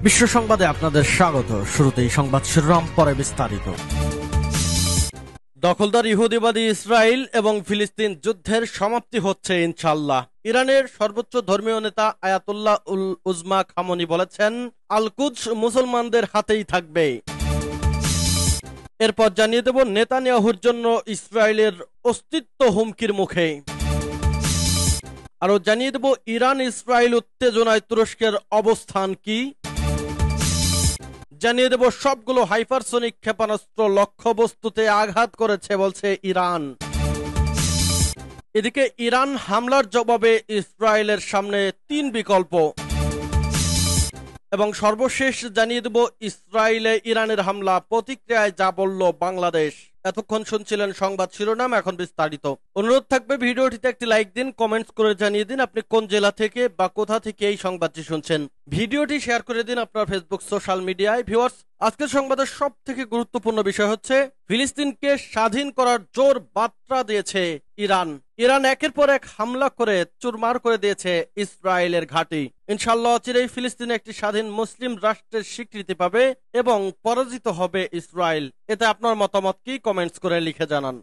বিশ্ব সংবাদে আপনাদের স্বাগত। শুরুতেই সংবাদ শিরোনাম, পরে বিস্তারিত। দখলদার ইহুদিবাদী ইসরায়েল এবং ফিলিস্তিন যুদ্ধের সমাপ্তি হচ্ছে ইনশাআল্লাহ। ইরানের সর্বোচ্চ ধর্মীয় নেতা আয়াতুল্লাহ উল উজমা খামনি বলেছেন, আল কুদস মুসলমানদের হাতেই থাকবে। এরপর জানিয়ে দেব, নেতানিয়াহুর জন্য ইসরায়েলের অস্তিত্ব হুমকির মুখে। আরো জানিয়ে দেব, ইরান ইসরায়েল উত্তেজনায় তুরস্কের অবস্থান কি। জানিয়ে দেব, সবগুলো হাইপারসোনিক ক্ষেপণাস্ত্র লক্ষ্যবস্তুতে আঘাত করেছে বলছে ইরান। এদিকে ইরান হামলার জবাবে ইসরায়েলের সামনে 3 বিকল্প। এবং সর্বশেষ জানিয়ে দেব, ইসরায়েলে ইরানের হামলা প্রতিক্রিয়ায় যা বলল বাংলাদেশ। এতক্ষণ শুনছিলেন সংবাদ শিরোনাম, এখন বিস্তারিত। অনুরোধ থাকবে ভিডিওটিতে একটি লাইক দিন, কমেন্টস করে জানিয়ে দিন আপনি কোন জেলা থেকে বা কোথা থেকে এই সংবাদটি শুনছেন। ভিডিওটি শেয়ার করে দিন আপনার ফেসবুক সোশ্যাল মিডিয়ায়। ভিউয়ার্স, আজকের সংবাদের সব থেকে গুরুত্বপূর্ণ বিষয় হচ্ছে ফিলিস্তিনকে স্বাধীন করার জোর বার্তা দিয়েছে ইরান। ইরান একের পর এক হামলা করে চুরমার করে দিয়েছে ইসরায়েলের ঘাঁটি। ইনশাআল্লাহ অচিরেই ফিলিস্তিন একটি স্বাধীন মুসলিম রাষ্ট্রের স্বীকৃতি পাবে এবং পরাজিত হবে ইসরায়েল। এতে আপনার মতামত কি, কমেন্টস করে লিখে জানান।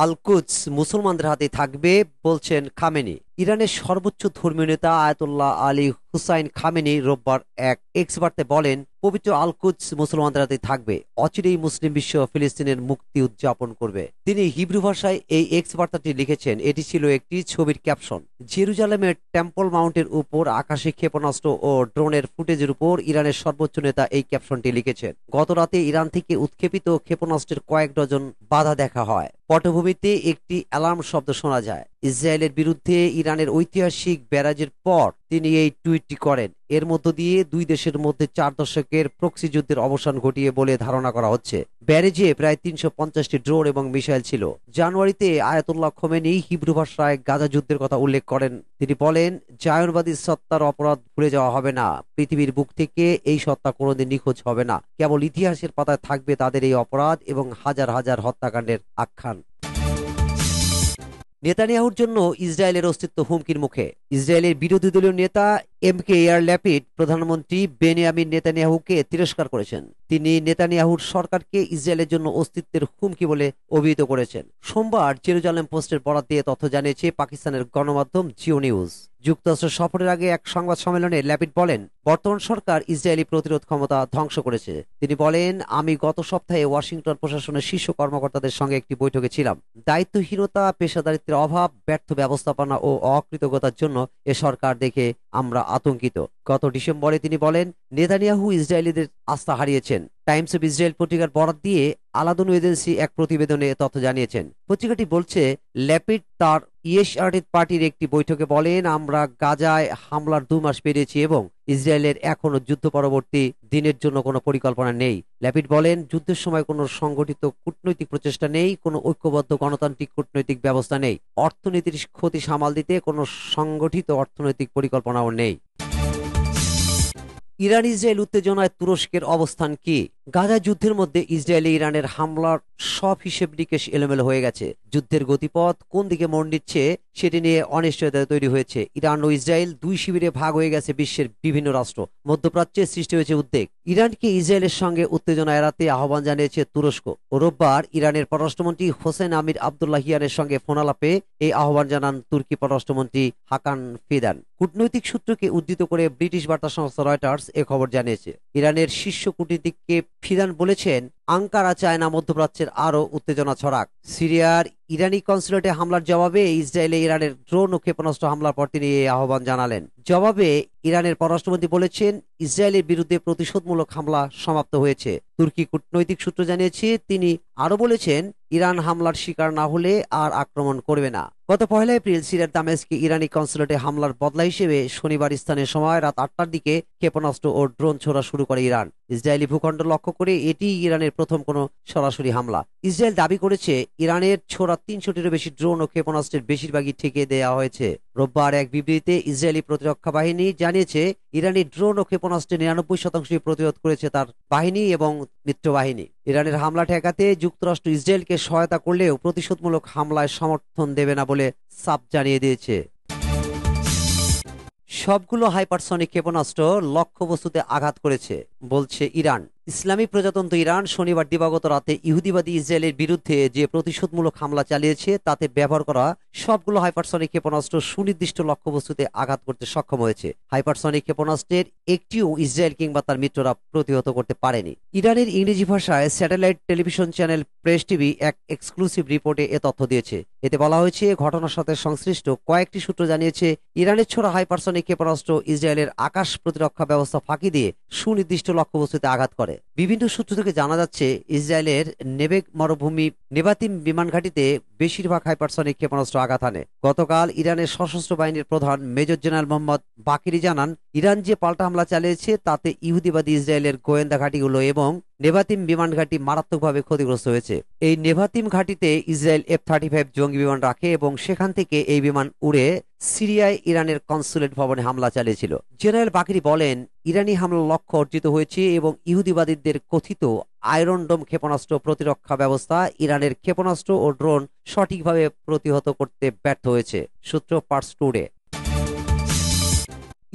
আল কুদস মুসলমানদের হাতে থাকবে বলছেন খামেনি। ইরানের সর্বোচ্চ ধর্মীয় নেতা আয়াতুল্লাহ আলী হুসাইন খামেনি রোববার এক এক্স বার্তায় বলেন, পবিত্র আল কুদস মুসলমানদের হাতে থাকবে, অচিরেই মুসলিম বিশ্ব ফিলিস্তিনের মুক্তি উদযাপন করবে। তিনি হিব্রু ভাষায় এই এক্স বার্তাটি লিখেছেন। এটি ছিল একটি ছবির ক্যাপশন। জেরুজালেমের টেম্পল মাউন্টের উপর আকাশে ক্ষেপণাস্ত্র ও ড্রোনের ফুটেজের উপর ইরানের সর্বোচ্চ নেতা এই ক্যাপশনটি লিখেছেন। গত রাতে ইরান থেকে উৎক্ষেপিত ক্ষেপণাস্ত্রের কয়েক ডজন বাধা দেখা হয়। পটভূমিতে একটি অ্যালার্ম শব্দ শোনা যায়। ইসরায়েলের বিরুদ্ধে ইরানের ঐতিহাসিক ব্যারাজের পর তিনি এই টুইটটি করেন। এর মধ্য দিয়ে দুই দেশের মধ্যে 4 দশকের প্রক্সি যুদ্ধের অবসান ঘটিয়ে বলে ধারণা করা হচ্ছে। ব্যারেজে প্রায় 350টি ড্রোন এবং মিসাইল ছিল। জানুয়ারিতে আয়াতুল্লাহ খোমেনি হিব্রু ভাষায় গাজা যুদ্ধের কথা উল্লেখ করেন। তিনি বলেন, জায়নবাদী সত্তার অপরাধ ভুলে যাওয়া হবে না। পৃথিবীর বুক থেকে এই সত্তা কোনোদিন নিখোঁজ হবে না। কেবল ইতিহাসের পাতায় থাকবে তাদের এই অপরাধ এবং হাজার হাজার হত্যাকাণ্ডের আখ্যান। নেতানিয়াহুর জন্য ইসরায়েলের অস্তিত্ব হুমকির মুখে। ইসরায়েলের বিরোধী দলীয় নেতা এমকে ইয়ার ল্যাপিড প্রধানমন্ত্রী বেনিয়ামিন নেতানিয়াহুকে তিরস্কার করেছেন। তিনি নেতানিয়াহুর সরকারকে ইসরায়েলের জন্য অস্তিত্বের হুমকি বলে অভিহিত করেছেন। সোমবার জেরুজালেম পোস্টের বরাত দিয়ে তথ্য জানিয়েছে পাকিস্তানের গণমাধ্যম জিও নিউজ। যুক্তরাষ্ট্র সফরের আগে এক সংবাদ সম্মেলনে ল্যাপিড বলেন, বর্তমান সরকার ইসরায়েলি প্রতিরোধ ক্ষমতা ধ্বংস করেছে। তিনি বলেন, আমি গত সপ্তাহে ওয়াশিংটন প্রশাসনের শীর্ষ কর্মকর্তাদের সঙ্গে একটি বৈঠকে ছিলাম। দায়িত্বহীনতা, পেশাদারিত্বের অভাব, ব্যর্থ ব্যবস্থাপনা ও অকৃতজ্ঞতার জন্য এ সরকার দেখে আমরা আতঙ্কিত। গত ডিসেম্বরে তিনি বলেন, নেতানিয়াহু ইসরায়েলিদের আস্থা হারিয়েছেন। টাইমস অব ইসরায়েল পত্রিকার বরাত দিয়ে আলাদুন এজেন্সি এক প্রতিবেদনে তথ্য জানিয়েছেন। পত্রিকাটি বলছে, ল্যাপিড তার ইয়েশআরটিড পার্টির একটি বৈঠকে বলেন, আমরা গাজায় হামলার 2 মাস পেরিয়েছি এবং ইসরায়েলের এখনো যুদ্ধ পরবর্তী দিনের জন্য কোনো পরিকল্পনা নেই। ল্যাপিড বলেন, যুদ্ধের সময় কোনো সংগঠিত কূটনৈতিক প্রচেষ্টা নেই, কোনো ঐক্যবদ্ধ গণতান্ত্রিক কূটনৈতিক ব্যবস্থা নেই, অর্থনীতির ক্ষতি সামাল দিতে কোনো সংগঠিত অর্থনৈতিক পরিকল্পনাও নেই। ইরান ইসরায়েল উত্তেজনায় তুরস্কের অবস্থান কি? গাজা যুদ্ধের মধ্যে ইসরায়েলে ইরানের হামলার সব হিসেব নিকেশ এলোমেলো হয়ে গেছে। যুদ্ধের গতিপথ কোন দিকে মোড় নিচ্ছে সেটি নিয়ে অনিশ্চয়তা তৈরি হয়েছে। ইরান ও ইসরায়েল 2 শিবিরে ভাগ হয়ে গেছে বিশ্বের বিভিন্ন রাষ্ট্র। মধ্যপ্রাচ্যে সৃষ্টি হয়েছে উদ্বেগ। ইরানকে ইসরায়েলের সঙ্গে উত্তেজনা এড়াতে আহ্বান জানিয়েছে তুরস্ক। রোববার ইরানের পররাষ্ট্রমন্ত্রী হোসেন আমির আবদুল্লাহিয়ানের সঙ্গে ফোনালাপে এই আহ্বান জানান তুর্কি পররাষ্ট্রমন্ত্রী হাকান ফিদান। কূটনৈতিক সূত্রকে উদ্ধৃত করে ব্রিটিশ বার্তা সংস্থা রয়টার্স এ খবর জানিয়েছে। ইরানের শীর্ষ কূটনীতিককে ফিদান বলেছেন, আঙ্কারা চায় না মধ্যপ্রাচ্যের আরো উত্তেজনা ছড়াক। সিরিয়ার ইরানি কনসুলেটে হামলার জবাবে ইসরায়েলে ইরানের ড্রোন ও ক্ষেপণাস্ত্র হামলার পর তিনি এই আহ্বান জানালেন। জবাবে ইরানের পররাষ্ট্রমন্ত্রী বলেছেন, ইসরায়েলের বিরুদ্ধে প্রতিশোধমূলক হামলা সমাপ্ত হয়েছে। তুর্কি কূটনৈতিক সূত্র জানিয়েছে। তিনি আরো বলেছেন, ইরান হামলার শিকার না হলে আর আক্রমণ করবে না। গত 1 এপ্রিল সিরিয়ার দামেস্কে ইরানি কনসুলেটে হামলার বদলা হিসেবে শনিবার স্থানীয় সময় রাত 8টার দিকে ক্ষেপণাস্ত্র ও ড্রোন ছোড়া শুরু করে ইরান। ইসরায়েলি ভূখণ্ড লক্ষ্য করে এটি ইরানের প্রথম কোনো সরাসরি হামলা। ইসরায়েল দাবি করেছে, ইরানের ছোড়া 300টিরও বেশি ড্রোন ও ক্ষেপণাস্ত্রের বেশিরভাগই ঠেকিয়ে দেওয়া হয়েছে। রোববার এক বিবৃতিতে ইসরায়েলি প্রতিরক্ষা বাহিনী জানিয়েছে, ইরানি ড্রোন ও ক্ষেপণাস্ত্রের 99% প্রতিরোধ করেছে তার বাহিনী এবং মিত্রবাহিনী। ইরানের হামলা ঠেকাতে যুক্তরাষ্ট্র ইসরায়েলকে সহায়তা করলেও প্রতিশোধমূলক হামলায় সমর্থন দেবে না বলে সাফ জানিয়ে দিয়েছে। সবগুলো হাইপারসনিক ক্ষেপণাস্ত্র লক্ষ্যবস্তুতে আঘাত করেছে বলছে ইরান। ইসলামী প্রজাতন্ত্র ইরান শনিবার দিবাগত রাতে ইহুদিবাদী ইসরায়েলের বিরুদ্ধে যে প্রতিশোধমূলক হামলা চালিয়েছে তাতে ব্যবহার করা সবগুলো হাইপারসনিক ক্ষেপণাস্ত্র সুনির্দিষ্ট লক্ষ্যবস্তুতে আঘাত করতে সক্ষম হয়েছে। হাইপারসনিক ক্ষেপণাস্ত্রের একটিও ইসরায়েল কিংবা তার মিত্ররা প্রতিহত করতে পারেনি। ইরানের ইংরেজি ভাষায় satellite television channel press TV এক এক্সক্লুসিভ রিপোর্টে এ তথ্য দিয়েছে। এতে বলা হয়েছে, ঘটনার সাথে সংশ্লিষ্ট কয়েকটি সূত্র জানিয়েছে, ইরানের ছোড়া হাইপারসনিক ক্ষেপণাস্ত্র ইসরায়েলের আকাশ প্রতিরক্ষা ব্যবস্থা ফাঁকি দিয়ে সুনির্দিষ্ট লক্ষ্যবস্তুতে আঘাত করে। বিভিন্ন সূত্র থেকে জানা যাচ্ছে, ইসরায়েলের নেবেগ মরুভূমি নেভাতিম বিমান ঘাঁটিতে বেশিরভাগ হাইপারসনিক ক্ষেপণাস্ত্র আঘাত হানে। গতকাল ইরানের সশস্ত্র বাহিনীর প্রধান মেজর জেনারেল মোহাম্মদ বাকিরি জানান, ইরান যে পাল্টা হামলা চালিয়েছে তাতে ইহুদিবাদী ইসরায়েলের গোয়েন্দা ঘাঁটিগুলো এবং নেভাতিম বিমান ঘাঁটি মারাত্মকভাবে ক্ষতিগ্রস্ত হয়েছে। এই নেভাতিম ঘাঁটিতে ইসরায়েল F-35 জঙ্গি বিমান রাখে এবং সেখান থেকে এই বিমান উড়ে সিরিয়ায় ইরানের কনসুলেট ভবনে হামলা চালিয়েছিল। জেনারেল বাকিরি বলেন, ইরানি হামলার লক্ষ্য অর্জিত হয়েছে এবং ইহুদিবাদীদের কথিত আয়রন ডোম ক্ষেপণাস্ত্র প্রতিরক্ষা ব্যবস্থা ইরানের ক্ষেপণাস্ত্র ও ড্রোন সঠিকভাবে প্রতিহত করতে ব্যর্থ হয়েছে। সূত্র পার্স টুডে।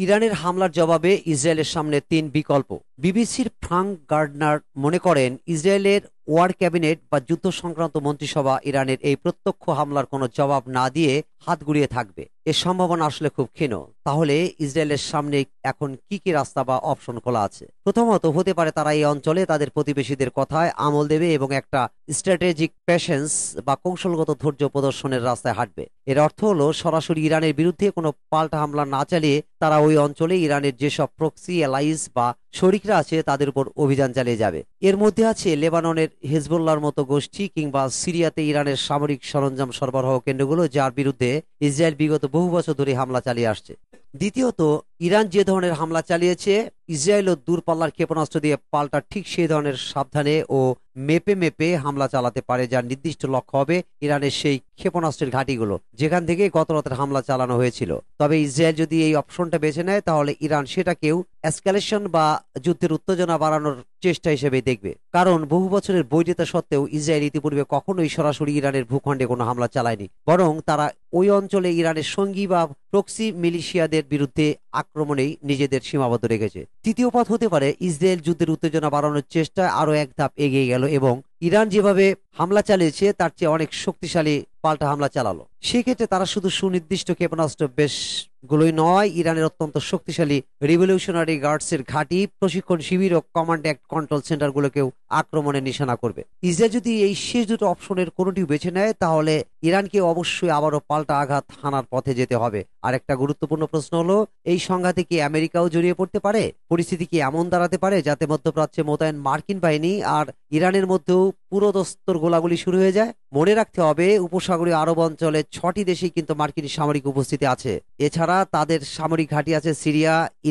ইরানের হামলার জবাবে ইসরায়েলের সামনে 3 বিকল্প। বিবিসির ফ্রাঙ্ক গার্ডনার মনে করেন, ইসরায়েলের ওয়ার ক্যাবিনেট বা যুদ্ধ সংক্রান্ত মন্ত্রিসভা ইরানের এই প্রত্যক্ষ হামলার কোনো জবাব না দিয়ে হাত গুড়িয়ে থাকবে। এর সম্ভাবনা আসলে খুব ক্ষীণ। তাহলে ইসরায়েলের সামনে এখন কি কি রাস্তা বা অপশন খোলা আছে? প্রথমত, হতে পারে তারা এই অঞ্চলে তাদের প্রতিবেশীদের কথায় আমল দেবে এবং একটা স্ট্র্যাটেজিক পেশেন্স বা কৌশলগত ধৈর্য প্রদর্শনের রাস্তায় হাঁটবে। এর অর্থ হলো, সরাসরি ইরানের বিরুদ্ধে কোনো পাল্টা হামলা না চালিয়ে তারা ওই অঞ্চলে ইরানের যেসব প্রক্সি অ্যালাইজ বা শরিকরা আছে তাদের উপর অভিযান চালিয়ে যাবে। এর মধ্যে আছে লেবাননের হেজবুল্লাহর মতো গোষ্ঠী কিংবা সিরিয়াতে ইরানের সামরিক সরঞ্জাম সরবরাহ কেন্দ্রগুলো, যার বিরুদ্ধে ইসরায়েল বিগত বহু বছর ধরে হামলা চালিয়ে আসছে। দ্বিতীয়ত, ইরান যে ধরনের হামলা চালিয়েছে, ইসরায়েল ও দূরপাল্লার ক্ষেপণাস্ত্র দিয়ে পাল্টা ঠিক সেই ধরনের সাবধানে ও মেপে মেপে হামলা চালাতে পারে, যার নির্দিষ্ট লক্ষ্য হবে ইরানের সেই ক্ষেপণাস্ত্রের ঘাঁটিগুলো যেখান থেকে গত রাতের হামলা চালানো হয়েছিল। তবে ইসরায়েল যদি এই অপশনটা বেছে নেয়, তাহলে ইরান সেটাকেও এসকালেশন বা যুদ্ধের উত্তেজনা বাড়ানোর চেষ্টা হিসেবে দেখবে। কারণ বহু বছরের বৈরিতা সত্ত্বেও ইসরায়েল ইতিপূর্বে কখনোই সরাসরি ইরানের ভূখণ্ডে কোনো হামলা চালায়নি, বরং তারা ওই অঞ্চলে ইরানের সঙ্গী বা প্রক্সি মিলিশিয়াদের বিরুদ্ধে আক্রমণেই নিজেদের সীমাবদ্ধ রেখেছে। তৃতীয় পথ হতে পারে, ইসরায়েল যুদ্ধের উত্তেজনা বাড়ানোর চেষ্টায় আরো এক ধাপ এগিয়ে গেল এবং ইরান যেভাবে হামলা চালিয়েছে তার চেয়ে অনেক শক্তিশালী পাল্টা হামলা চালালো। সেক্ষেত্রে তারা শুধু সুনির্দিষ্ট ক্ষেপণাস্ত্র বেশগুলোই নয়, ইরানের অত্যন্ত শক্তিশালী রিভলিউশনারি গার্ডসের ঘাঁটি, প্রশিক্ষণ শিবির ও কমান্ড অ্যান্ড কন্ট্রোল সেন্টারগুলোকেও আক্রমণের নিশানা করবে। ইসরায়েল যদি এই শেষ দুটো অপশনের কোনোটি বেছে নেয়, তাহলে ইরানকে অবশ্যই আবারও পাল্টা আঘাত হানার পথে যেতে হবে। আর একটা গুরুত্বপূর্ণ প্রশ্ন হলো, এই সংঘাতে কি আমেরিকাও জড়িয়ে পড়তে পারে? পরিস্থিতি কি এমন দাঁড়াতে পারে যাতে মধ্যপ্রাচ্যে মোতায়েন মার্কিন বাহিনী আর ইরানের মধ্যেও পুরোদস্তর গোলাগুলি শুরু হয়ে যায়? মনে রাখতে হবে, উপসাগরীয় আরব অঞ্চলে 6টি দেশেই কিন্তু মার্কিন সামরিক উপস্থিতি আছে। এছাড়া তাদের সামরিক ঘাঁটি আছে সিরিয়া,